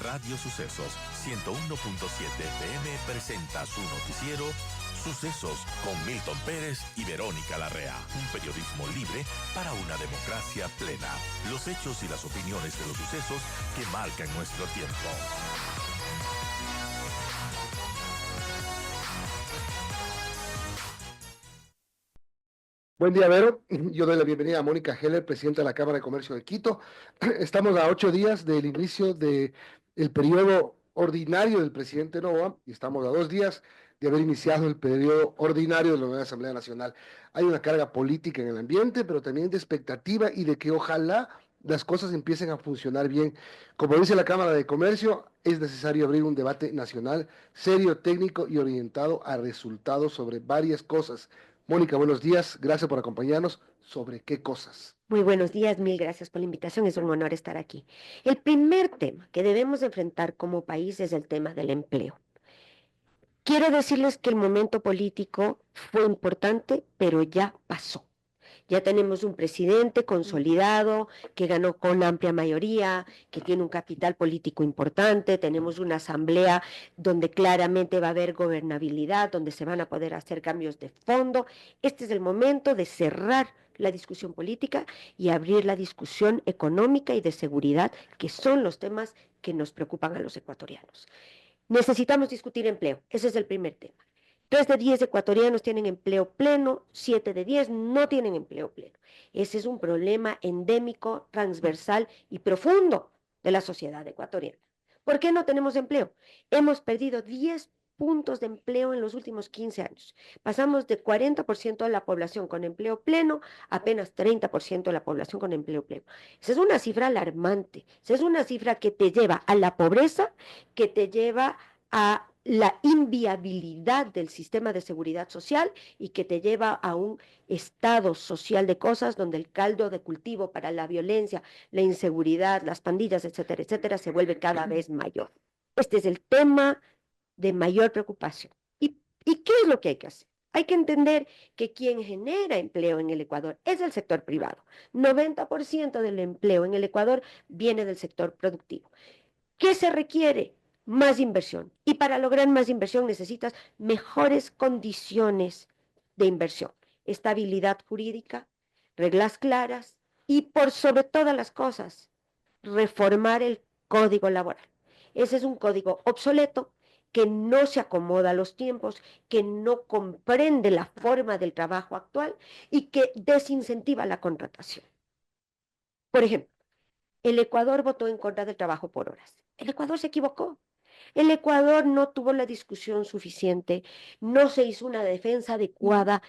Radio Sucesos 101.7 FM presenta su noticiero Sucesos con Milton Pérez y Verónica Larrea. Un periodismo libre para una democracia plena. Los hechos y las opiniones de los sucesos que marcan nuestro tiempo. Buen día, Vero. Yo doy la bienvenida a Mónica Heller, presidenta de la Cámara de Comercio de Quito. Estamos a 8 días del inicio del periodo ordinario del presidente Noboa y estamos a 2 días de haber iniciado el periodo ordinario de la nueva Asamblea Nacional. Hay una carga política en el ambiente, pero también de expectativa y de que ojalá las cosas empiecen a funcionar bien. Como dice la Cámara de Comercio, es necesario abrir un debate nacional serio, técnico y orientado a resultados sobre varias cosas. Mónica, buenos días. Gracias por acompañarnos. ¿Sobre qué cosas? Muy buenos días, mil gracias por la invitación. Es un honor estar aquí. El primer tema que debemos enfrentar como país es el tema del empleo. Quiero decirles que el momento político fue importante, pero ya pasó. Ya tenemos un presidente consolidado, que ganó con amplia mayoría, que tiene un capital político importante, tenemos una asamblea donde claramente va a haber gobernabilidad, donde se van a poder hacer cambios de fondo. Este es el momento de cerrar la discusión política y abrir la discusión económica y de seguridad, que son los temas que nos preocupan a los ecuatorianos. Necesitamos discutir empleo, ese es el primer tema. 3 de 10 ecuatorianos tienen empleo pleno, 7 de 10 no tienen empleo pleno. Ese es un problema endémico, transversal y profundo de la sociedad ecuatoriana. ¿Por qué no tenemos empleo? Hemos perdido 10 puntos de empleo en los últimos 15 años. Pasamos de 40% de la población con empleo pleno a apenas 30% de la población con empleo pleno. Esa es una cifra alarmante. Esa es una cifra que te lleva a la pobreza, que te lleva a la inviabilidad del sistema de seguridad social y que te lleva a un estado social de cosas donde el caldo de cultivo para la violencia, la inseguridad, las pandillas, etcétera, etcétera, se vuelve cada vez mayor. Este es el tema de mayor preocupación. ¿Y qué es lo que hay que hacer? Hay que entender que quien genera empleo en el Ecuador es el sector privado. 90% del empleo en el Ecuador viene del sector productivo. ¿Qué se requiere? Más inversión. Y para lograr más inversión necesitas mejores condiciones de inversión, estabilidad jurídica, reglas claras y por sobre todas las cosas, reformar el código laboral. Ese es un código obsoleto que no se acomoda a los tiempos, que no comprende la forma del trabajo actual y que desincentiva la contratación. Por ejemplo, el Ecuador votó en contra del trabajo por horas. El Ecuador se equivocó. El Ecuador no tuvo la discusión suficiente, no se hizo una defensa adecuada,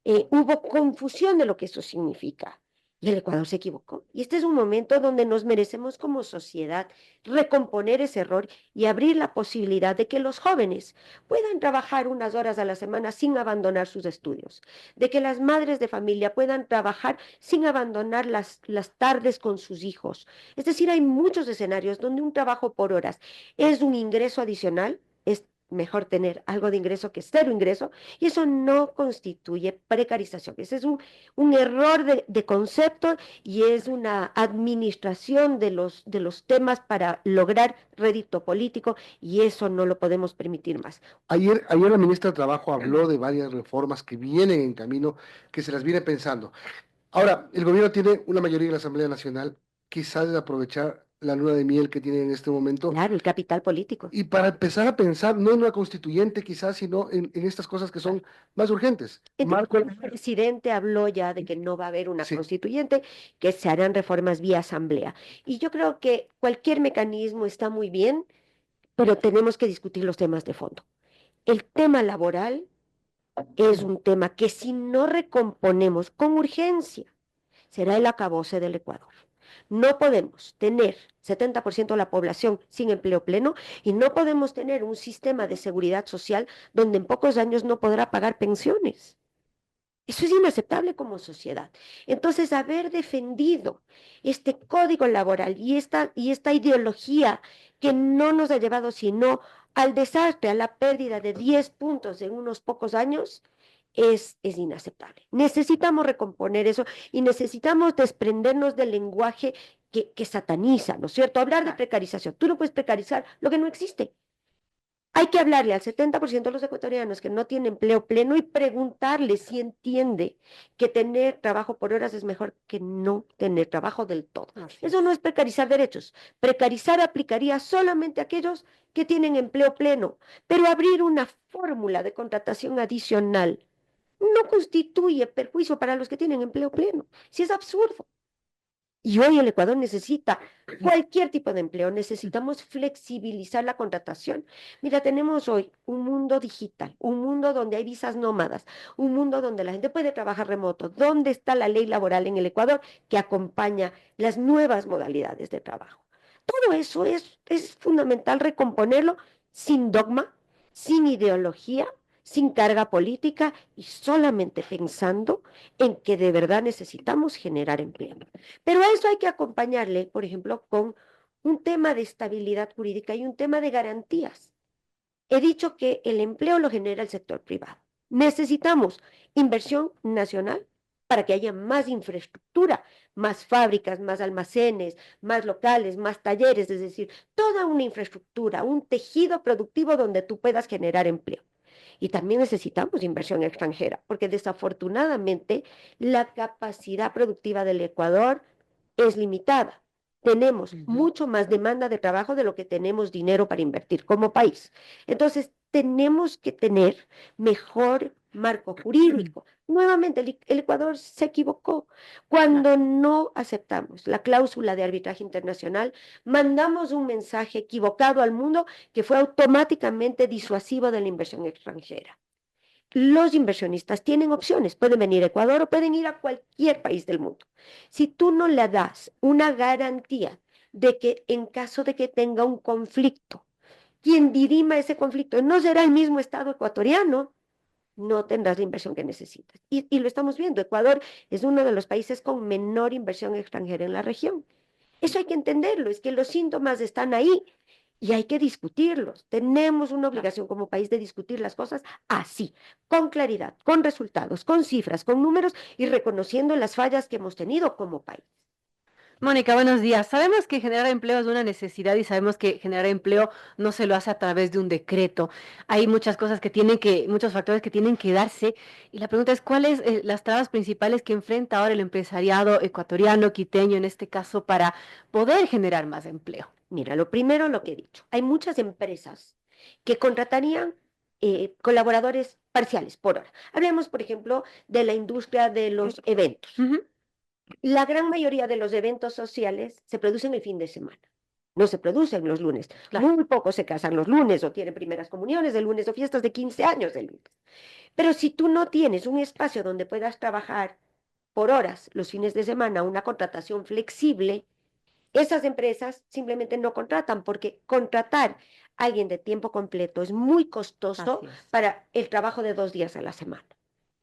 hubo confusión de lo que eso significa. Y el Ecuador se equivocó. Y este es un momento donde nos merecemos como sociedad recomponer ese error y abrir la posibilidad de que los jóvenes puedan trabajar unas horas a la semana sin abandonar sus estudios, de que las madres de familia puedan trabajar sin abandonar las tardes con sus hijos. Es decir, hay muchos escenarios donde un trabajo por horas es un ingreso adicional, es mejor tener algo de ingreso que cero ingreso, y eso no constituye precarización. Ese es un error de concepto y es una administración de los temas para lograr rédito político, y eso no lo podemos permitir más. Ayer la ministra de Trabajo habló de varias reformas que vienen en camino, que se las viene pensando. Ahora, el gobierno tiene una mayoría en la Asamblea Nacional, quizás de aprovechar la luna de miel que tiene en este momento. Claro, el capital político. Y para empezar a pensar, no en una constituyente quizás, sino en estas cosas que son más urgentes. Marco, el presidente habló ya de que no va a haber una constituyente, que se harán reformas vía asamblea. Y yo creo que cualquier mecanismo está muy bien, pero tenemos que discutir los temas de fondo. El tema laboral es un tema que si no recomponemos con urgencia, será el acabose del Ecuador. No podemos tener 70% de la población sin empleo pleno y no podemos tener un sistema de seguridad social donde en pocos años no podrá pagar pensiones. Eso es inaceptable como sociedad. Entonces, haber defendido este código laboral y esta ideología que no nos ha llevado sino al desastre, a la pérdida de 10 puntos en unos pocos años, es inaceptable. Necesitamos recomponer eso y necesitamos desprendernos del lenguaje que sataniza, ¿no es cierto? Hablar de precarización. Tú no puedes precarizar lo que no existe. Hay que hablarle al 70% de los ecuatorianos que no tienen empleo pleno y preguntarle si entiende que tener trabajo por horas es mejor que no tener trabajo del todo. Eso no es precarizar derechos. Precarizar aplicaría solamente a aquellos que tienen empleo pleno, pero abrir una fórmula de contratación adicional no constituye perjuicio para los que tienen empleo pleno. Si es absurdo. Y hoy el Ecuador necesita cualquier tipo de empleo, necesitamos flexibilizar la contratación. Mira, tenemos hoy un mundo digital, un mundo donde hay visas nómadas, un mundo donde la gente puede trabajar remoto. ¿Dónde está la ley laboral en el Ecuador que acompaña las nuevas modalidades de trabajo? Todo eso es fundamental recomponerlo sin dogma, sin ideología, sin carga política y solamente pensando en que de verdad necesitamos generar empleo. Pero a eso hay que acompañarle, por ejemplo, con un tema de estabilidad jurídica y un tema de garantías. He dicho que el empleo lo genera el sector privado. Necesitamos inversión nacional para que haya más infraestructura, más fábricas, más almacenes, más locales, más talleres, es decir, toda una infraestructura, un tejido productivo donde tú puedas generar empleo. Y también necesitamos inversión extranjera, porque desafortunadamente la capacidad productiva del Ecuador es limitada. Tenemos mucho más demanda de trabajo de lo que tenemos dinero para invertir como país. Entonces, tenemos que tener mejor marco jurídico. Nuevamente, el Ecuador se equivocó. Cuando no aceptamos la cláusula de arbitraje internacional, mandamos un mensaje equivocado al mundo que fue automáticamente disuasivo de la inversión extranjera. Los inversionistas tienen opciones, pueden venir a Ecuador o pueden ir a cualquier país del mundo. Si tú no le das una garantía de que en caso de que tenga un conflicto, quien dirima ese conflicto no será el mismo Estado ecuatoriano, no tendrás la inversión que necesitas. Y lo estamos viendo, Ecuador es uno de los países con menor inversión extranjera en la región. Eso hay que entenderlo, es que los síntomas están ahí y hay que discutirlos. Tenemos una obligación como país de discutir las cosas así, con claridad, con resultados, con cifras, con números y reconociendo las fallas que hemos tenido como país. Mónica, buenos días. Sabemos que generar empleo es una necesidad y sabemos que generar empleo no se lo hace a través de un decreto. Hay muchas cosas muchos factores que tienen que darse. Y la pregunta es, ¿cuáles las trabas principales que enfrenta ahora el empresariado ecuatoriano, quiteño en este caso, para poder generar más empleo? Mira, lo primero, lo que he dicho, hay muchas empresas que contratarían colaboradores parciales por hora. Hablemos, por ejemplo, de la industria de los eventos. La gran mayoría de los eventos sociales se producen el fin de semana. No se producen los lunes. Claro. Muy pocos se casan los lunes o tienen primeras comuniones el lunes o fiestas de 15 años el lunes. Pero si tú no tienes un espacio donde puedas trabajar por horas los fines de semana, una contratación flexible, esas empresas simplemente no contratan porque contratar a alguien de tiempo completo es muy costoso para el trabajo de 2 días a la semana.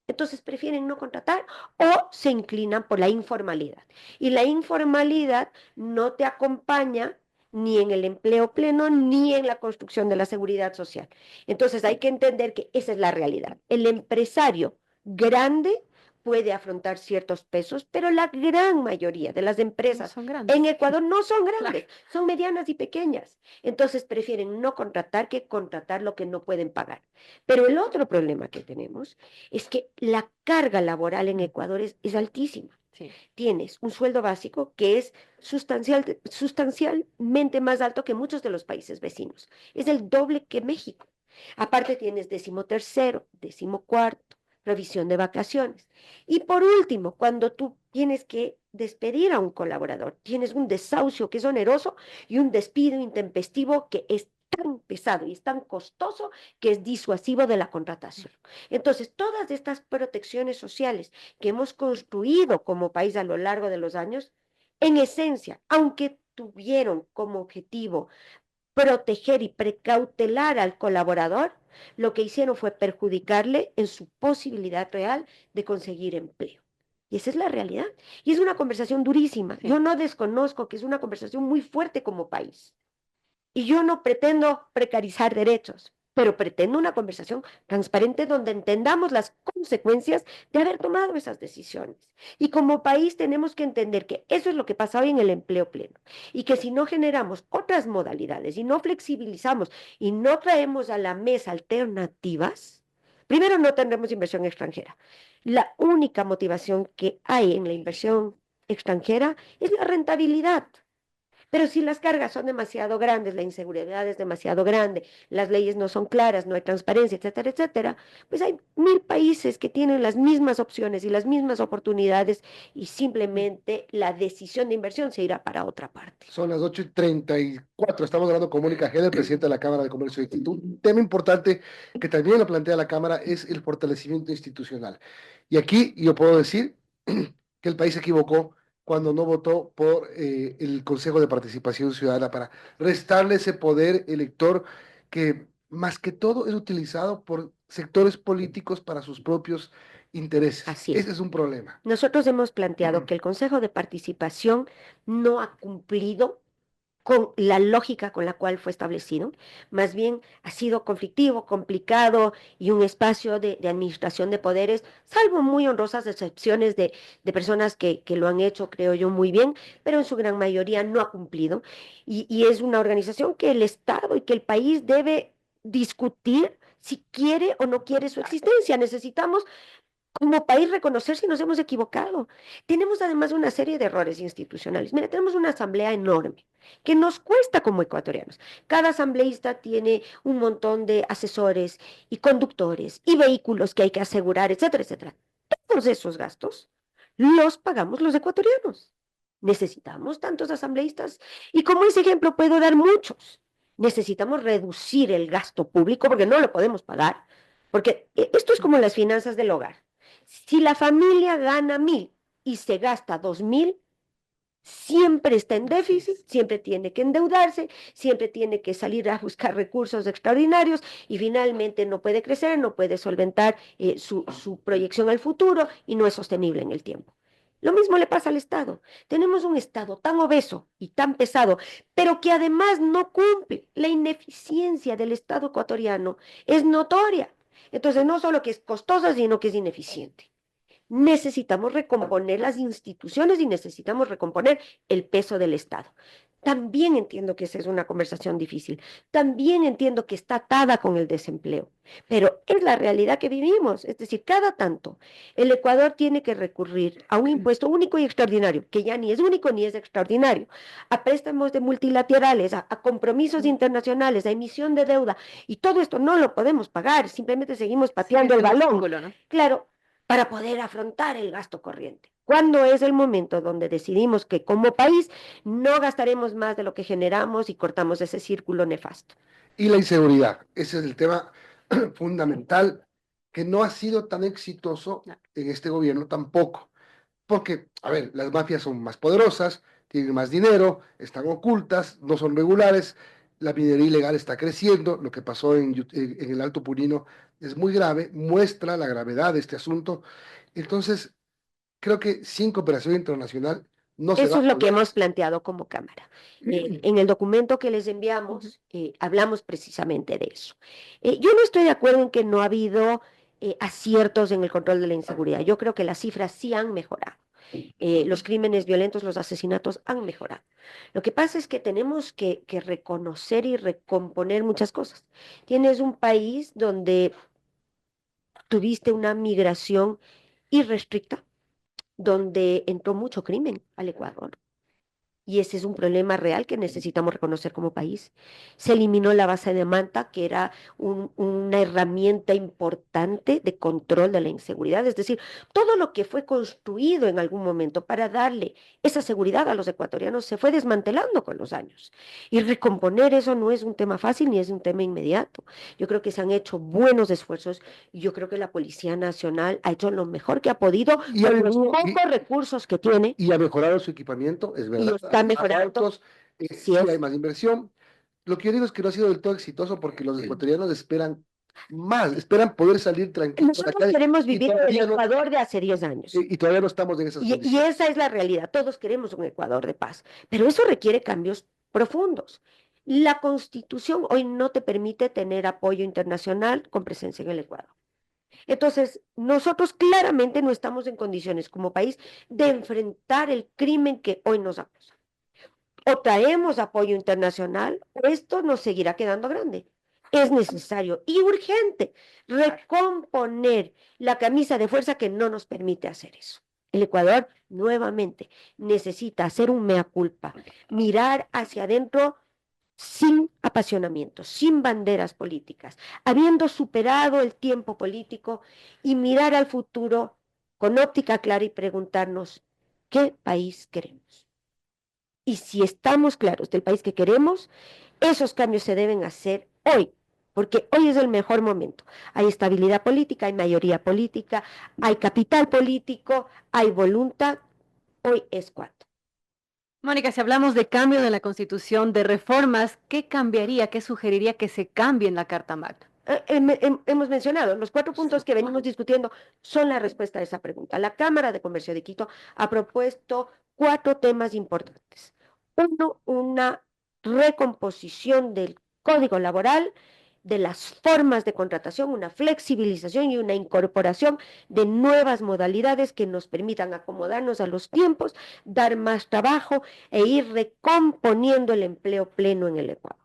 Entonces prefieren no contratar o se inclinan por la informalidad. Y la informalidad no te acompaña ni en el empleo pleno ni en la construcción de la seguridad social. Entonces hay que entender que esa es la realidad. El empresario grande puede afrontar ciertos pesos, pero la gran mayoría de las empresas en Ecuador no son grandes, son medianas y pequeñas. Entonces prefieren no contratar que contratar lo que no pueden pagar. Pero el otro problema que tenemos es que la carga laboral en Ecuador es altísima. Sí. Tienes un sueldo básico que es sustancialmente más alto que muchos de los países vecinos. Es el doble que México. Aparte tienes 13º, 14º, provisión de vacaciones. Y por último, cuando tú tienes que despedir a un colaborador, tienes un desahucio que es oneroso y un despido intempestivo que es tan pesado y es tan costoso que es disuasivo de la contratación. Entonces, todas estas protecciones sociales que hemos construido como país a lo largo de los años, en esencia, aunque tuvieron como objetivo proteger y precautelar al colaborador, lo que hicieron fue perjudicarle en su posibilidad real de conseguir empleo. Y esa es la realidad. Y es una conversación durísima. Sí. Yo no desconozco que es una conversación muy fuerte como país. Y yo no pretendo precarizar derechos, pero pretendo una conversación transparente donde entendamos las consecuencias de haber tomado esas decisiones. Y como país tenemos que entender que eso es lo que pasa hoy en el empleo pleno y que si no generamos otras modalidades y no flexibilizamos y no traemos a la mesa alternativas, primero no tendremos inversión extranjera. La única motivación que hay en la inversión extranjera es la rentabilidad. Pero si las cargas son demasiado grandes, la inseguridad es demasiado grande, las leyes no son claras, no hay transparencia, etcétera, etcétera, pues hay 1000 países que tienen las mismas opciones y las mismas oportunidades y simplemente la decisión de inversión se irá para otra parte. Son las 8:34. Estamos hablando con Mónica Heller, presidenta de la Cámara de Comercio de Quito. Un tema importante que también lo plantea la Cámara es el fortalecimiento institucional. Y aquí yo puedo decir que el país se equivocó cuando no votó por el Consejo de Participación Ciudadana para restarle ese poder elector que más que todo es utilizado por sectores políticos para sus propios intereses. Así es. Ese es un problema. Nosotros hemos planteado que el Consejo de Participación no ha cumplido con la lógica con la cual fue establecido, más bien ha sido conflictivo, complicado y un espacio de administración de poderes, salvo muy honrosas excepciones de personas que lo han hecho, creo yo, muy bien, pero en su gran mayoría no ha cumplido. Y es una organización que el Estado y que el país debe discutir si quiere o no quiere su existencia. Necesitamos como país reconocer si nos hemos equivocado. Tenemos además una serie de errores institucionales. Mira, tenemos una asamblea enorme que nos cuesta como ecuatorianos. Cada asambleísta tiene un montón de asesores y conductores y vehículos que hay que asegurar, etcétera, etcétera. Todos esos gastos los pagamos los ecuatorianos. Necesitamos tantos asambleístas y como ese ejemplo puedo dar muchos. Necesitamos reducir el gasto público porque no lo podemos pagar. Porque esto es como las finanzas del hogar. Si la familia gana 1000 y se gasta 2000, siempre está en déficit, siempre tiene que endeudarse, siempre tiene que salir a buscar recursos extraordinarios y finalmente no puede crecer, no puede solventar su proyección al futuro y no es sostenible en el tiempo. Lo mismo le pasa al Estado. Tenemos un Estado tan obeso y tan pesado, pero que además no cumple. La ineficiencia del Estado ecuatoriano es notoria. Entonces, no solo que es costosa, sino que es ineficiente. Necesitamos recomponer las instituciones y necesitamos recomponer el peso del Estado. También entiendo que esa es una conversación difícil. También entiendo que está atada con el desempleo. Pero es la realidad que vivimos. Es decir, cada tanto el Ecuador tiene que recurrir a un impuesto único y extraordinario, que ya ni es único ni es extraordinario, a préstamos de multilaterales, a compromisos internacionales, a emisión de deuda. Y todo esto no lo podemos pagar. Simplemente seguimos pateando el balón. ¿No? Claro, para poder afrontar el gasto corriente. ¿Cuándo es el momento donde decidimos que como país no gastaremos más de lo que generamos y cortamos ese círculo nefasto? Y la inseguridad, ese es el tema fundamental que no ha sido tan exitoso en este gobierno tampoco, porque, a ver, las mafias son más poderosas, tienen más dinero, están ocultas, no son regulares, la minería ilegal está creciendo, lo que pasó en el Alto Punino es muy grave, muestra la gravedad de este asunto, entonces creo que sin cooperación internacional no se va Eso a es lo que poder. hemos planteado como Cámara. En el documento que les enviamos, hablamos precisamente de eso. Yo no estoy de acuerdo en que no ha habido aciertos en el control de la inseguridad. Yo creo que las cifras sí han mejorado. Los crímenes violentos, los asesinatos han mejorado. Lo que pasa es que tenemos que reconocer y recomponer muchas cosas. Tienes un país donde tuviste una migración irrestricta, donde entró mucho crimen al Ecuador. Y ese es un problema real que necesitamos reconocer como país. Se eliminó la base de Manta, que era una herramienta importante de control de la inseguridad. Es decir, todo lo que fue construido en algún momento para darle esa seguridad a los ecuatorianos se fue desmantelando con los años. Y recomponer eso no es un tema fácil ni es un tema inmediato. Yo creo que se han hecho buenos esfuerzos y yo creo que la Policía Nacional ha hecho lo mejor que ha podido Y con ha los venido- pocos recursos que tiene. y ha mejorado su equipamiento, es Y verdad. está mejorando. Autos, Así sí es. hay más inversión. Lo que yo digo es que no ha sido del todo exitoso porque los ecuatorianos esperan más, esperan poder salir tranquilos a la Nosotros calle queremos y vivir en el todavía no, Ecuador de hace 10 años. y todavía no estamos en esas Y condiciones. esa es la realidad. Todos queremos un Ecuador de paz. Pero eso requiere cambios profundos. La Constitución hoy no te permite tener apoyo internacional con presencia en el Ecuador. Entonces, nosotros claramente no estamos en condiciones como país de enfrentar el crimen que hoy nos acusa. O traemos apoyo internacional o esto nos seguirá quedando grande. Es necesario y urgente recomponer la camisa de fuerza que no nos permite hacer eso. El Ecuador nuevamente necesita hacer un mea culpa, mirar hacia adentro sin apasionamiento, sin banderas políticas, habiendo superado el tiempo político y mirar al futuro con óptica clara y preguntarnos, ¿qué país queremos? Y si estamos claros del país que queremos, esos cambios se deben hacer hoy, porque hoy es el mejor momento. Hay estabilidad política, hay mayoría política, hay capital político, hay voluntad. Hoy es cuando. Mónica, si hablamos de cambio de la Constitución, de reformas, ¿qué cambiaría, qué sugeriría que se cambie en la Carta Magna? Hemos mencionado, los 4 puntos que venimos discutiendo son la respuesta a esa pregunta. La Cámara de Comercio de Quito ha propuesto 4 temas importantes. Uno, una recomposición del Código Laboral, de las formas de contratación, una flexibilización y una incorporación de nuevas modalidades que nos permitan acomodarnos a los tiempos, dar más trabajo e ir recomponiendo el empleo pleno en el Ecuador.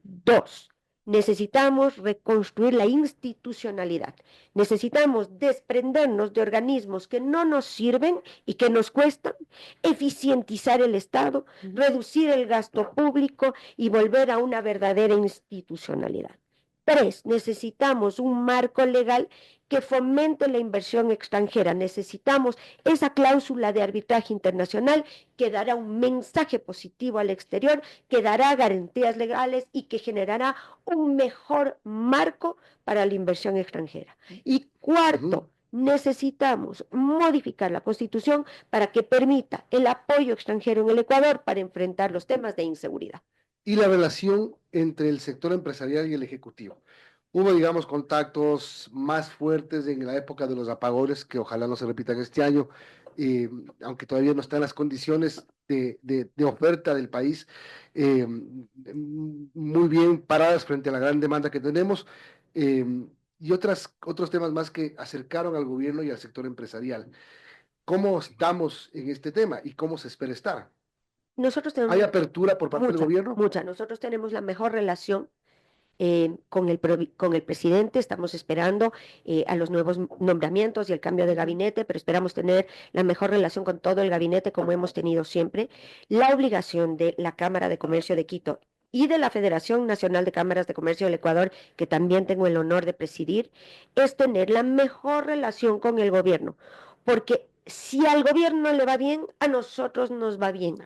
2, necesitamos reconstruir la institucionalidad. Necesitamos desprendernos de organismos que no nos sirven y que nos cuestan, eficientizar el Estado, reducir el gasto público y volver a una verdadera institucionalidad. 3, necesitamos un marco legal que fomente la inversión extranjera. Necesitamos esa cláusula de arbitraje internacional que dará un mensaje positivo al exterior, que dará garantías legales y que generará un mejor marco para la inversión extranjera. Y cuarto, necesitamos modificar la Constitución para que permita el apoyo extranjero en el Ecuador para enfrentar los temas de inseguridad. Y la relación entre el sector empresarial y el ejecutivo. Hubo, digamos, contactos más fuertes en la época de los apagones, que ojalá no se repitan este año, aunque todavía no están las condiciones de oferta del país muy bien paradas frente a la gran demanda que tenemos, y otros temas más que acercaron al gobierno y al sector empresarial. ¿Cómo estamos en este tema y cómo se espera estar? Nosotros tenemos ¿Hay apertura por parte del gobierno? Mucha. Nosotros tenemos la mejor relación con el presidente. Estamos esperando a los nuevos nombramientos y el cambio de gabinete, pero esperamos tener la mejor relación con todo el gabinete como hemos tenido siempre. La obligación de la Cámara de Comercio de Quito y de la Federación Nacional de Cámaras de Comercio del Ecuador, que también tengo el honor de presidir, es tener la mejor relación con el gobierno, porque si al gobierno le va bien, a nosotros nos va bien.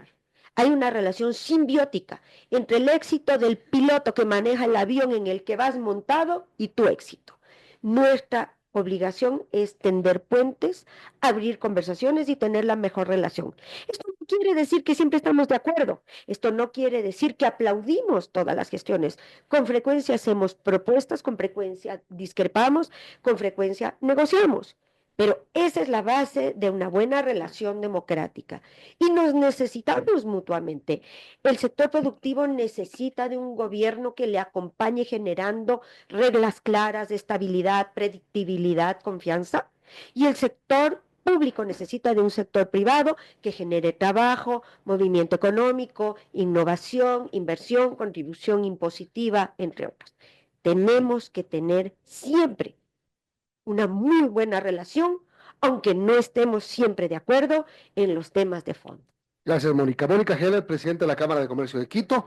Hay una relación simbiótica entre el éxito del piloto que maneja el avión en el que vas montado y tu éxito. Nuestra obligación es tender puentes, abrir conversaciones y tener la mejor relación. Esto no quiere decir que siempre estamos de acuerdo. Esto no quiere decir que aplaudimos todas las gestiones. Con frecuencia hacemos propuestas, con frecuencia discrepamos, con frecuencia negociamos. Pero esa es la base de una buena relación democrática y nos necesitamos mutuamente. El sector productivo necesita de un gobierno que le acompañe generando reglas claras de estabilidad, predictibilidad, confianza. Y el sector público necesita de un sector privado que genere trabajo, movimiento económico, innovación, inversión, contribución impositiva, entre otros. Tenemos que tener siempre una muy buena relación, aunque no estemos siempre de acuerdo en los temas de fondo. Gracias, Mónica. Mónica Heller, presidenta de la Cámara de Comercio de Quito.